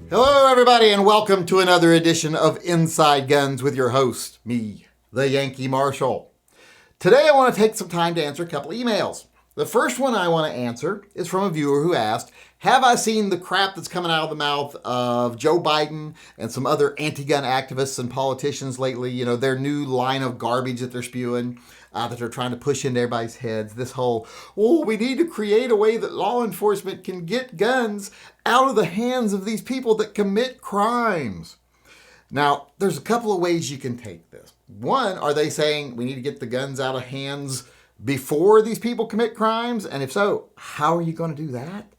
Hello, everybody, and welcome to another edition of Inside Guns with your host, me, the Yankee Marshal. Today, I want to take some time to answer a couple emails. The first one I want to answer is from a viewer who asked, have I seen the crap that's coming out of the mouth of Joe Biden and some other anti-gun activists and politicians lately? You know, their new line of garbage that they're spewing, that they're trying to push into everybody's heads. This whole, we need to create a way that law enforcement can get guns out of the hands of these people that commit crimes. Now, there's a couple of ways you can take this. One, are they saying we need to get the guns out of hands before these people commit crimes? And if so, how are you going to do that?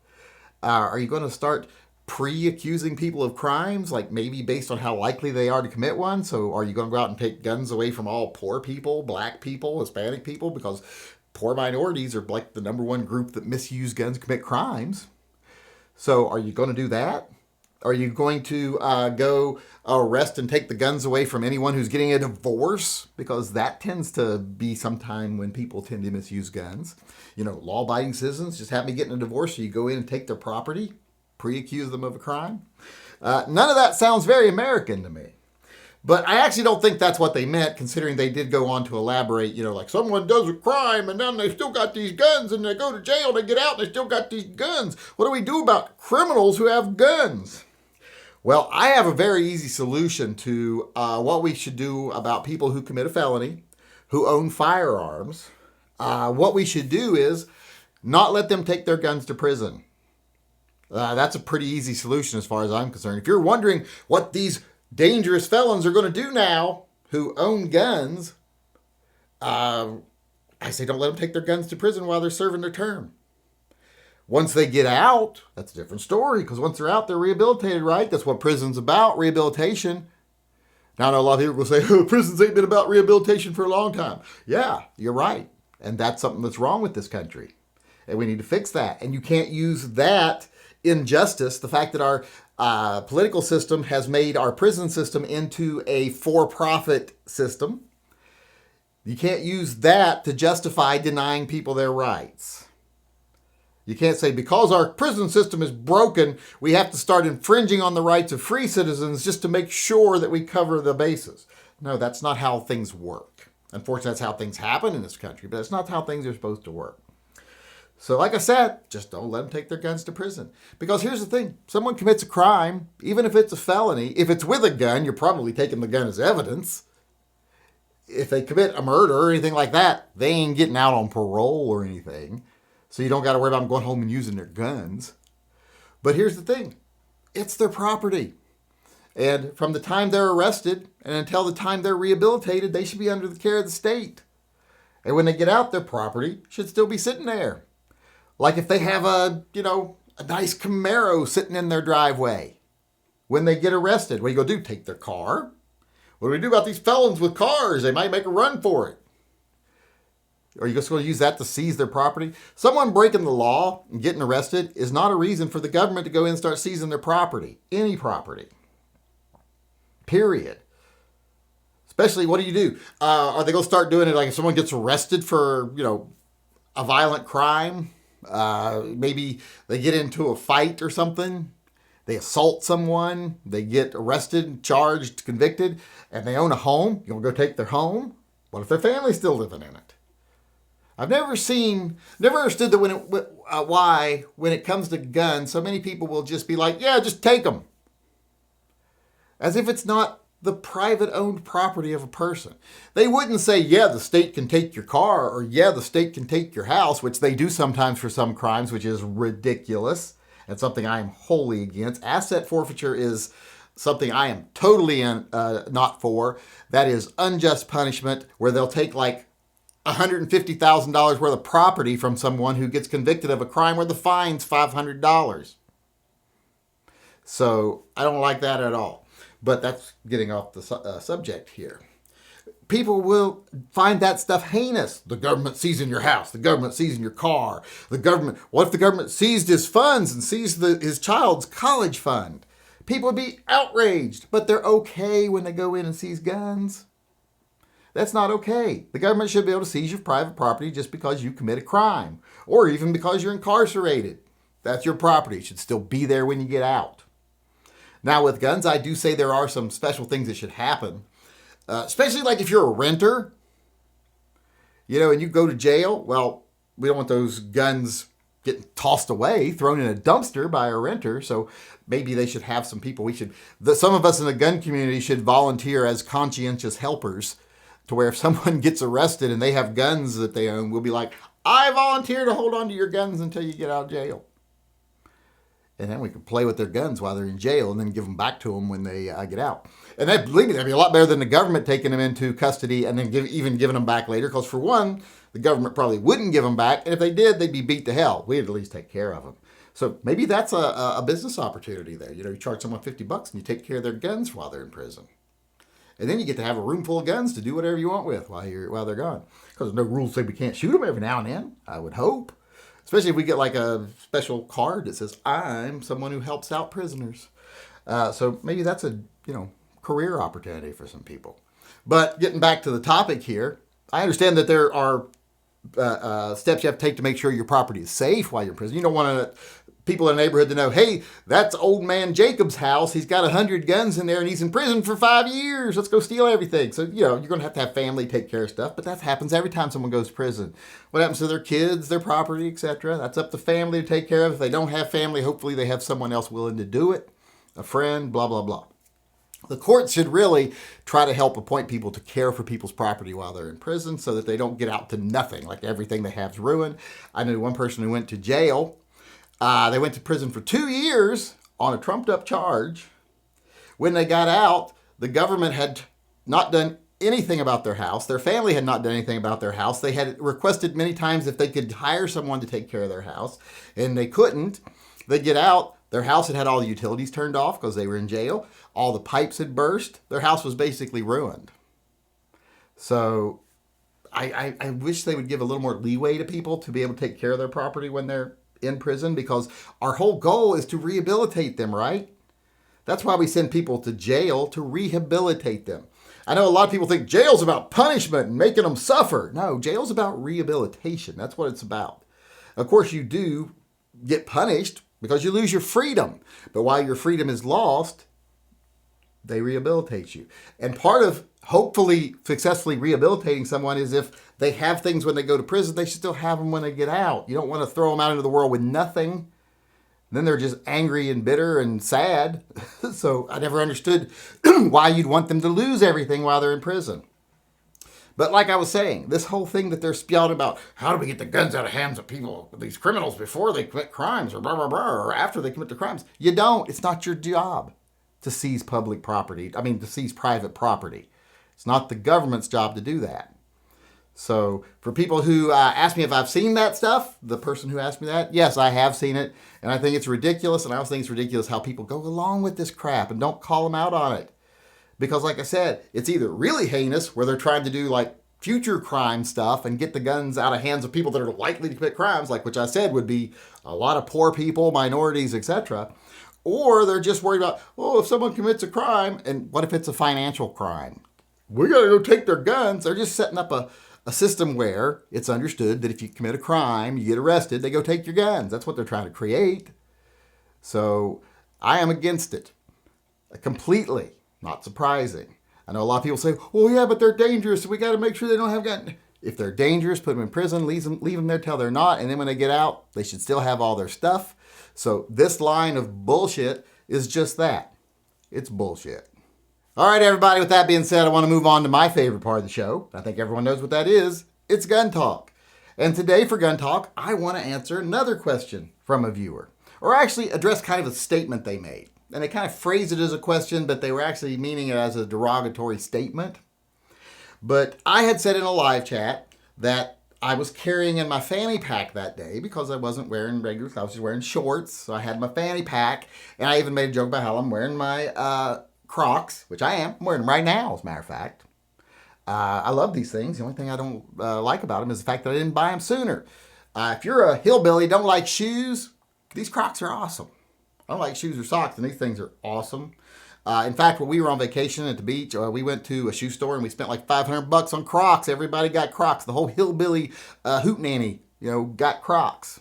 Are you going to start pre-accusing people of crimes, like maybe based on how likely they are to commit one? So are you going to go out and take guns away from all poor people, black people, Hispanic people, because poor minorities are like the number one group that misuse guns, commit crimes? So are you going to do that? Are you going to go arrest and take the guns away from anyone who's getting a divorce? Because that tends to be sometime when people tend to misuse guns. You know, law-abiding citizens just happen to get in a divorce, so you go in and take their property, pre-accuse them of a crime. None of that sounds very American to me. But I actually don't think that's what they meant, considering they did go on to elaborate, you know, like someone does a crime and then they still got these guns and they go to jail, they get out and they still got these guns. What do we do about criminals who have guns? Well, I have a very easy solution to what we should do about people who commit a felony, who own firearms. What we should do is not let them take their guns to prison. That's a pretty easy solution as far as I'm concerned. If you're wondering what these dangerous felons are going to do now who own guns, I say don't let them take their guns to prison while they're serving their term. Once they get out, that's a different story, because once they're out, they're rehabilitated, right? That's what prison's about, rehabilitation. Now, I know a lot of people will say, prisons ain't been about rehabilitation for a long time. Yeah, you're right. And that's something that's wrong with this country. And we need to fix that. And you can't use that injustice, the fact that our political system has made our prison system into a for-profit system. You can't use that to justify denying people their rights. You can't say because our prison system is broken, we have to start infringing on the rights of free citizens just to make sure that we cover the bases. No, that's not how things work. Unfortunately, that's how things happen in this country, but it's not how things are supposed to work. So like I said, just don't let them take their guns to prison. Because here's the thing. Someone commits a crime, even if it's a felony, if it's with a gun, you're probably taking the gun as evidence. If they commit a murder or anything like that, they ain't getting out on parole or anything. So you don't got to worry about them going home and using their guns. But here's the thing. It's their property. And from the time they're arrested and until the time they're rehabilitated, they should be under the care of the state. And when they get out, their property should still be sitting there. Like if they have a nice Camaro sitting in their driveway. When they get arrested, what do you go do? Take their car? What do we do about these felons with cars? They might make a run for it. Are you just going to use that to seize their property? Someone breaking the law and getting arrested is not a reason for the government to go in and start seizing their property. Any property. Period. Especially, what do you do? Are they going to start doing it like if someone gets arrested for, a violent crime? Maybe they get into a fight or something. They assault someone. They get arrested, charged, convicted, and they own a home. You want to go take their home? What if their family's still living in it? I've never understood that why, when it comes to guns, so many people will just be like, yeah, just take them. As if it's not the private owned property of a person. They wouldn't say, yeah, the state can take your car, or yeah, the state can take your house, which they do sometimes for some crimes, which is ridiculous and something I am wholly against. Asset forfeiture is something I am totally not for. That is unjust punishment where they'll take like $150,000 worth of property from someone who gets convicted of a crime where the fine's $500. So I don't like that at all. But that's getting off the subject here. People will find that stuff heinous. The government seizing your house. The government seizing your car. What if the government seized his funds and seized his child's college fund? People would be outraged, but they're okay when they go in and seize guns. That's not okay. The government should be able to seize your private property just because you commit a crime, or even because you're incarcerated. That's your property. It should still be there when you get out. Now, with guns, I do say there are some special things that should happen, especially like if you're a renter, and you go to jail. Well, we don't want those guns getting tossed away, thrown in a dumpster by a renter. So maybe they should have some people. Some of us in the gun community should volunteer as conscientious helpers, to where if someone gets arrested and they have guns that they own, we'll be like, I volunteer to hold on to your guns until you get out of jail. And then we can play with their guns while they're in jail and then give them back to them when they get out. And believe me, that'd be a lot better than the government taking them into custody and then even giving them back later. Because for one, the government probably wouldn't give them back. And if they did, they'd be beat to hell. We'd at least take care of them. So maybe that's a business opportunity there. You charge someone $50 and you take care of their guns while they're in prison. And then you get to have a room full of guns to do whatever you want with while they're gone. Because no rules say we can't shoot them every now and then, I would hope. Especially if we get like a special card that says, I'm someone who helps out prisoners. So maybe that's a, career opportunity for some people. But getting back to the topic here, I understand that there are steps you have to take to make sure your property is safe while you're in prison. You don't want people in the neighborhood to know, hey, that's old man Jacob's house. He's got 100 guns in there and he's in prison for 5 years. Let's go steal everything. So, you're going to have family take care of stuff, but that happens every time someone goes to prison. What happens to their kids, their property, etc.? That's up to family to take care of. If they don't have family, hopefully they have someone else willing to do it, a friend, blah, blah, blah. The courts should really try to help appoint people to care for people's property while they're in prison so that they don't get out to nothing, like everything they have is ruined. I knew one person who went to jail. They went to prison for 2 years on a trumped up charge. When they got out, the government had not done anything about their house. Their family had not done anything about their house. They had requested many times if they could hire someone to take care of their house, and they couldn't. They'd get out. Their house had all the utilities turned off because they were in jail. All the pipes had burst. Their house was basically ruined. So I wish they would give a little more leeway to people to be able to take care of their property when they're in prison, because our whole goal is to rehabilitate them, right? That's why we send people to jail, to rehabilitate them. I know a lot of people think jail's about punishment and making them suffer. No, jail's about rehabilitation. That's what it's about. Of course, you do get punished because you lose your freedom. But while your freedom is lost, they rehabilitate you. And part of hopefully successfully rehabilitating someone is if they have things when they go to prison, they should still have them when they get out. You don't want to throw them out into the world with nothing. Then they're just angry and bitter and sad. So I never understood why you'd want them to lose everything while they're in prison. But like I was saying, this whole thing that they're spouting about, how do we get the guns out of hands of people, these criminals, before they commit crimes or blah, blah, blah, or after they commit the crimes. You don't. It's not your job to seize public property. To seize private property. It's not the government's job to do that. So for people who ask me if I've seen that stuff, the person who asked me that, yes, I have seen it. And I think it's ridiculous. And I also think it's ridiculous how people go along with this crap and don't call them out on it. Because like I said, it's either really heinous, where they're trying to do like future crime stuff and get the guns out of hands of people that are likely to commit crimes, like which I said would be a lot of poor people, minorities, etc. Or they're just worried about, if someone commits a crime, and what if it's a financial crime? We got to go take their guns. They're just setting up a system where it's understood that if you commit a crime, you get arrested, they go take your guns. That's what they're trying to create. So I am against it completely. Not surprising. I know a lot of people say, yeah, but they're dangerous, so we got to make sure they don't have guns. If they're dangerous, put them in prison, leave them there till they're not, and then when they get out, they should still have all their stuff. So this line of bullshit is just that. It's bullshit. All right, everybody, with that being said, I want to move on to my favorite part of the show. I think everyone knows what that is. It's Gun Talk. And today for Gun Talk, I want to answer another question from a viewer, or actually address kind of a statement they made. And they kind of phrased it as a question, but they were actually meaning it as a derogatory statement. But I had said in a live chat that I was carrying in my fanny pack that day because I wasn't wearing regular clothes. I was just wearing shorts. So I had my fanny pack. And I even made a joke about how I'm wearing my Crocs, which I am. I'm wearing them right now, as a matter of fact. I love these things. The only thing I don't like about them is the fact that I didn't buy them sooner. If you're a hillbilly, don't like shoes, these Crocs are awesome. I don't like shoes or socks, and these things are awesome. In fact, when we were on vacation at the beach, we went to a shoe store and we spent like $500 on Crocs. Everybody got Crocs. The whole hillbilly hootenanny, got Crocs.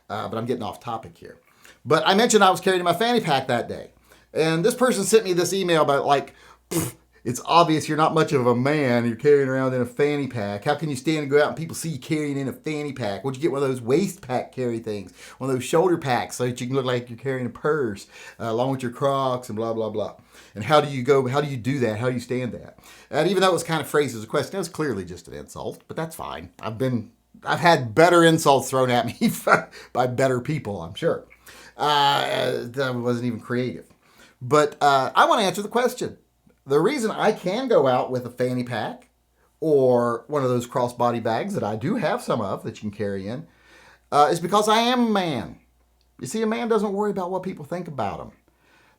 But I'm getting off topic here. But I mentioned I was carrying my fanny pack that day. And this person sent me this email about like, it's obvious you're not much of a man. You're carrying around in a fanny pack. How can you stand and go out and people see you carrying in a fanny pack? Would you get one of those waist pack carry things? One of those shoulder packs so that you can look like you're carrying a purse along with your Crocs and blah, blah, blah. And how do you go? How do you do that? How do you stand that? And even though it was kind of phrased as a question, it was clearly just an insult, but that's fine. I've had better insults thrown at me by better people, I'm sure. That wasn't even creative. But I want to answer the question. The reason I can go out with a fanny pack or one of those crossbody bags that I do have some of that you can carry in is because I am a man. You see, a man doesn't worry about what people think about him.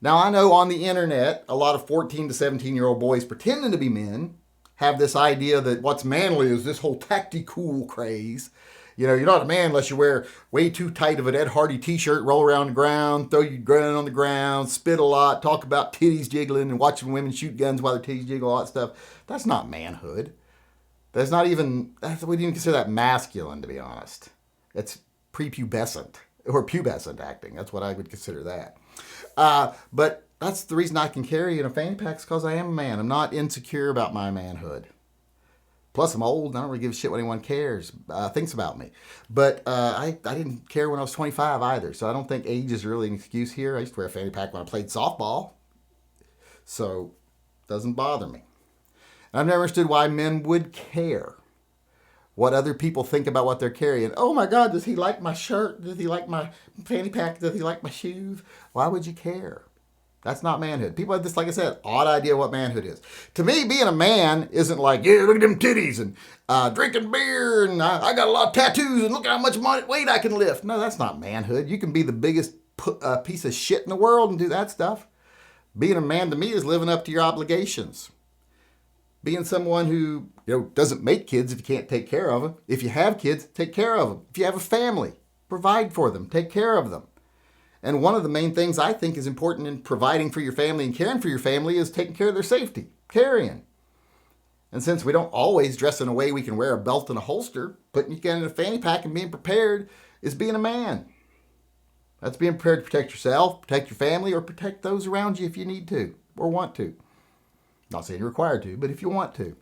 Now, I know on the internet, a lot of 14 to 17-year-old boys pretending to be men have this idea that what's manly is this whole tacti-cool craze. You know, you're not a man unless you wear way too tight of an Ed Hardy t-shirt, roll around the ground, throw your gun on the ground, spit a lot, talk about titties jiggling and watching women shoot guns while their titties jiggle, all that stuff. That's not manhood. We wouldn't even consider that masculine, to be honest. It's prepubescent or pubescent acting. That's what I would consider that. But that's the reason I can carry in a fanny pack is because I am a man. I'm not insecure about my manhood. Plus, I'm old and I don't really give a shit what anyone thinks about me. But I didn't care when I was 25 either. So I don't think age is really an excuse here. I used to wear a fanny pack when I played softball. So it doesn't bother me. And I've never understood why men would care what other people think about what they're carrying. Oh my God, does he like my shirt? Does he like my fanny pack? Does he like my shoes? Why would you care? That's not manhood. People have this, like I said, odd idea what manhood is. To me, being a man isn't like, yeah, look at them titties and drinking beer and I got a lot of tattoos and look at how much weight I can lift. No, that's not manhood. You can be the biggest piece of shit in the world and do that stuff. Being a man to me is living up to your obligations. Being someone who doesn't make kids if you can't take care of them. If you have kids, take care of them. If you have a family, provide for them, take care of them. And one of the main things I think is important in providing for your family and caring for your family is taking care of their safety, carrying. And since we don't always dress in a way we can wear a belt and a holster, putting you in a fanny pack and being prepared is being a man. That's being prepared to protect yourself, protect your family, or protect those around you if you need to or want to. Not saying you're required to, but if you want to.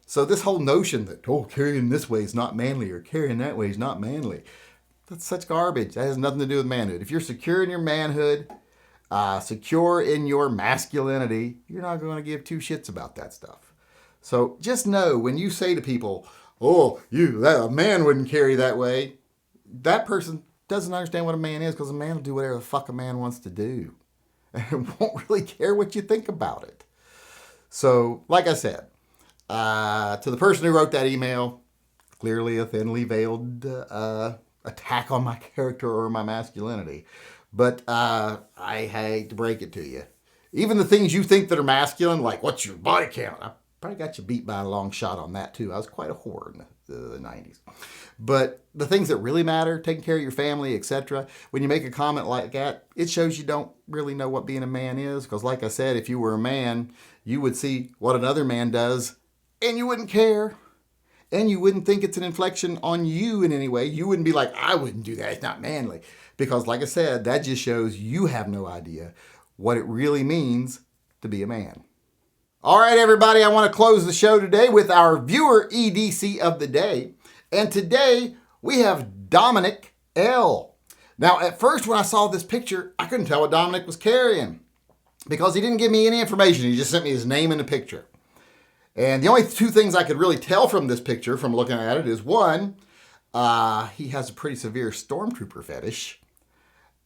So this whole notion that, carrying this way is not manly or carrying that way is not manly, that's such garbage. That has nothing to do with manhood. If you're secure in your manhood, secure in your masculinity, you're not going to give two shits about that stuff. So just know when you say to people, a man wouldn't carry that way, that person doesn't understand what a man is because a man will do whatever the fuck a man wants to do and won't really care what you think about it. So, like I said, to the person who wrote that email, clearly a thinly veiled attack on my character or my masculinity. But I hate to break it to you. Even the things you think that are masculine, like what's your body count? I probably got you beat by a long shot on that too. I was quite a whore in the 90s. But the things that really matter, taking care of your family, etc., when you make a comment like that, it shows you don't really know what being a man is. Because like I said, if you were a man, you would see what another man does and you wouldn't care. And you wouldn't think it's an inflection on you in any way. You wouldn't be like, I wouldn't do that. It's not manly. Because like I said, that just shows you have no idea what it really means to be a man. All right, everybody, I want to close the show today with our viewer EDC of the day. And today we have Dominic L. Now, at first when I saw this picture, I couldn't tell what Dominic was carrying because he didn't give me any information. He just sent me his name and a picture. And the only two things I could really tell from this picture, from looking at it, is one, he has a pretty severe stormtrooper fetish.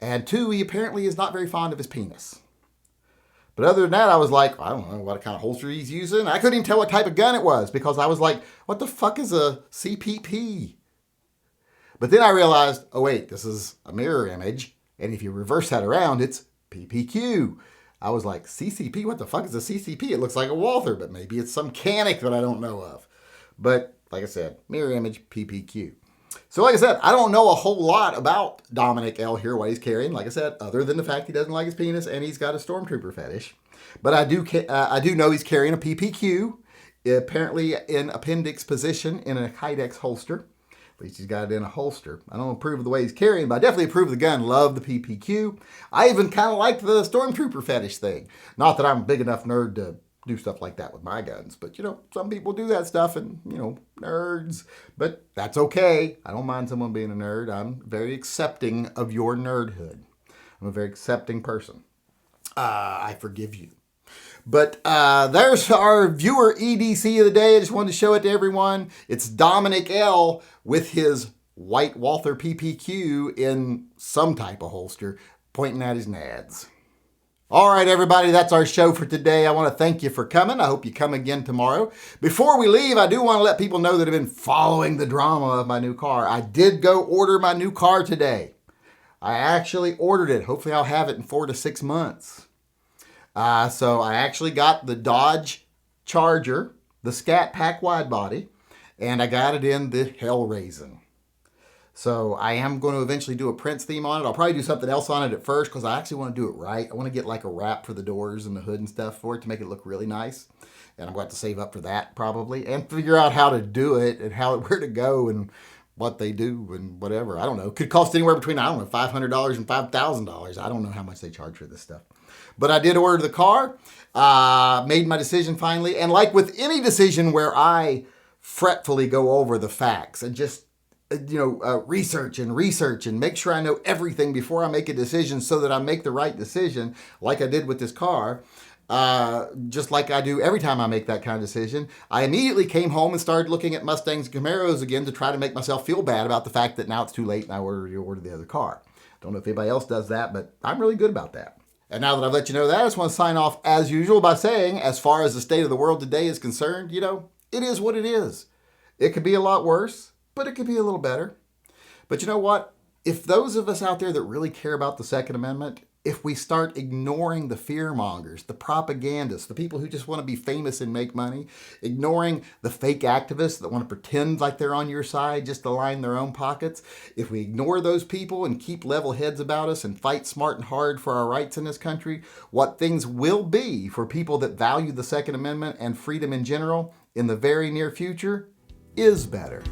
And two, he apparently is not very fond of his penis. But other than that, I was like, I don't know what kind of holster he's using. I couldn't even tell what type of gun it was because I was like, what the fuck is a CPP? But then I realized, oh wait, this is a mirror image. And if you reverse that around, it's PPQ. I was like, CCP? What the fuck is a CCP? It looks like a Walther, but maybe it's some canic that I don't know of. But like I said, mirror image, PPQ. So like I said, I don't know a whole lot about Dominic L. here, what he's carrying. Like I said, other than the fact he doesn't like his penis and he's got a stormtrooper fetish. But I do know he's carrying a PPQ, apparently in appendix position in a Kydex holster. At least he's got it in a holster. I don't approve of the way he's carrying, but I definitely approve of the gun. Love the PPQ. I even kind of like the stormtrooper fetish thing. Not that I'm a big enough nerd to do stuff like that with my guns, but some people do that stuff, and nerds. But that's okay. I don't mind someone being a nerd. I'm very accepting of your nerdhood. I'm a very accepting person. I forgive you. But there's our viewer EDC of the day. I just wanted to show it to everyone. It's Dominic L. with his white Walther PPQ in some type of holster, pointing at his nads. All right, everybody, that's our show for today. I want to thank you for coming. I hope you come again tomorrow. Before we leave, I do want to let people know that I've been following the drama of my new car. I did go order my new car today. I actually ordered it. Hopefully I'll have it in 4 to 6 months. So I actually got the Dodge Charger, the Scat Pack wide body, and I got it in the Hellraisin. So I am going to eventually do a Prince theme on it. I'll probably do something else on it at first because I actually want to do it right. I want to get like a wrap for the doors and the hood and stuff for it to make it look really nice. And I'm going to have to save up for that probably and figure out how to do it and where to go and what they do and whatever. I don't know. It could cost anywhere between, $500 and $5,000. I don't know how much they charge for this stuff. But I did order the car, made my decision finally. And like with any decision where I fretfully go over the facts and just, research and make sure I know everything before I make a decision so that I make the right decision, like I did with this car, just like I do every time I make that kind of decision, I immediately came home and started looking at Mustangs and Camaros again to try to make myself feel bad about the fact that now it's too late and I already ordered the other car. Don't know if anybody else does that, but I'm really good about that. And now that I've let you know that, I just want to sign off as usual by saying, as far as the state of the world today is concerned, it is what it is. It could be a lot worse, but it could be a little better. But you know what? If those of us out there that really care about the Second Amendment, if we start ignoring the fearmongers, the propagandists, the people who just want to be famous and make money, ignoring the fake activists that want to pretend like they're on your side just to line their own pockets, if we ignore those people and keep level heads about us and fight smart and hard for our rights in this country, what things will be for people that value the Second Amendment and freedom in general in the very near future is better.